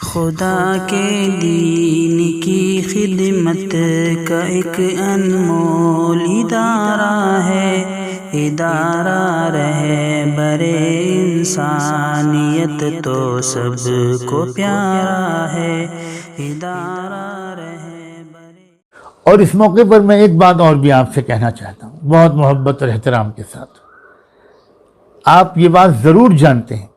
خدا کے دین کی خدمت کا ایک انمول ادارہ ہے، ادارہ رہے برے انسانیت تو سب کو پیارا ہے، ادارہ رہے برے۔ اور اس موقع پر میں ایک بات اور بھی آپ سے کہنا چاہتا ہوں، بہت محبت اور احترام کے ساتھ۔ آپ یہ بات ضرور جانتے ہیں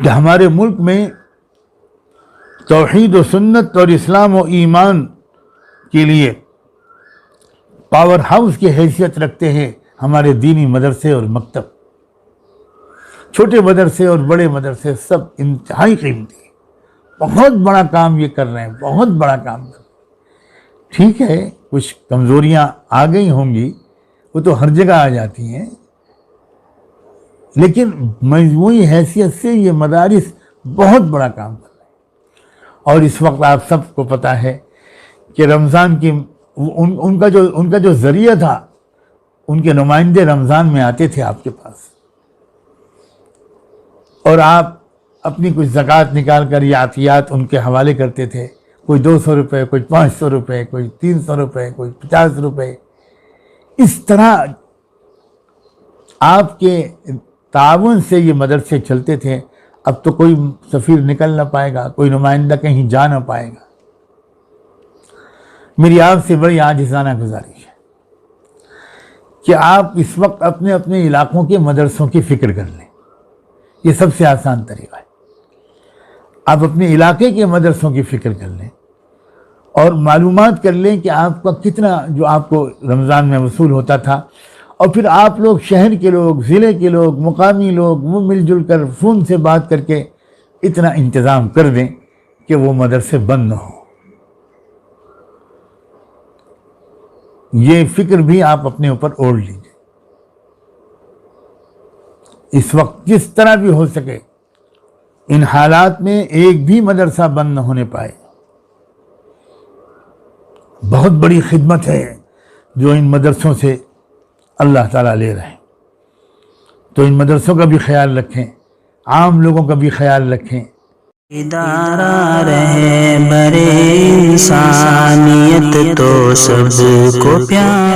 کہ ہمارے ملک میں توحید و سنت اور اسلام و ایمان کے لیے پاور ہاؤس کی حیثیت رکھتے ہیں ہمارے دینی مدرسے اور مکتب، چھوٹے مدرسے اور بڑے مدرسے سب انتہائی قیمتی ہیں، بہت بڑا کام یہ کر رہے ہیں، بہت بڑا کام کر رہے ہیں۔ ٹھیک ہے، کچھ کمزوریاں آ گئی ہوں گی، وہ تو ہر جگہ آ جاتی ہیں، لیکن مجموعی حیثیت سے یہ مدارس بہت بڑا کام کر رہے ہیں۔ اور اس وقت آپ سب کو پتہ ہے کہ رمضان کی ان کا جو ذریعہ تھا، ان کے نمائندے رمضان میں آتے تھے آپ کے پاس، اور آپ اپنی کچھ زکوٰۃ نکال کر یا عطیات ان کے حوالے کرتے تھے، کوئی 200 روپے، کوئی 500 روپے، کوئی 300 روپے، کوئی 50 روپے۔ اس طرح آپ کے تعاون سے یہ مدرسے چلتے تھے۔ اب تو کوئی سفیر نکل نہ پائے گا، کوئی نمائندہ کہیں جا نہ پائے گا۔ میری آپ سے بڑی عاجزانہ گزارش ہے کہ آپ اس وقت اپنے اپنے علاقوں کے مدرسوں کی فکر کر لیں، یہ سب سے آسان طریقہ ہے۔ آپ اپنے علاقے کے مدرسوں کی فکر کر لیں اور معلومات کر لیں کہ آپ کا کتنا جو آپ کو رمضان میں وصول ہوتا تھا، اور پھر آپ لوگ شہر کے لوگ، ضلع کے لوگ، مقامی لوگ وہ مل جل کر فون سے بات کر کے اتنا انتظام کر دیں کہ وہ مدرسے بند نہ ہوں۔ یہ فکر بھی آپ اپنے اوپر اوڑھ لیجیے۔ اس وقت جس طرح بھی ہو سکے ان حالات میں ایک بھی مدرسہ بند نہ ہونے پائے۔ بہت بڑی خدمت ہے جو ان مدرسوں سے اللہ تعالیٰ لے رہے ہیں، تو ان مدرسوں کا بھی خیال رکھیں، عام لوگوں کا بھی خیال رکھیں۔ ادارہ رہے برے انسانیت تو سب کو پیارا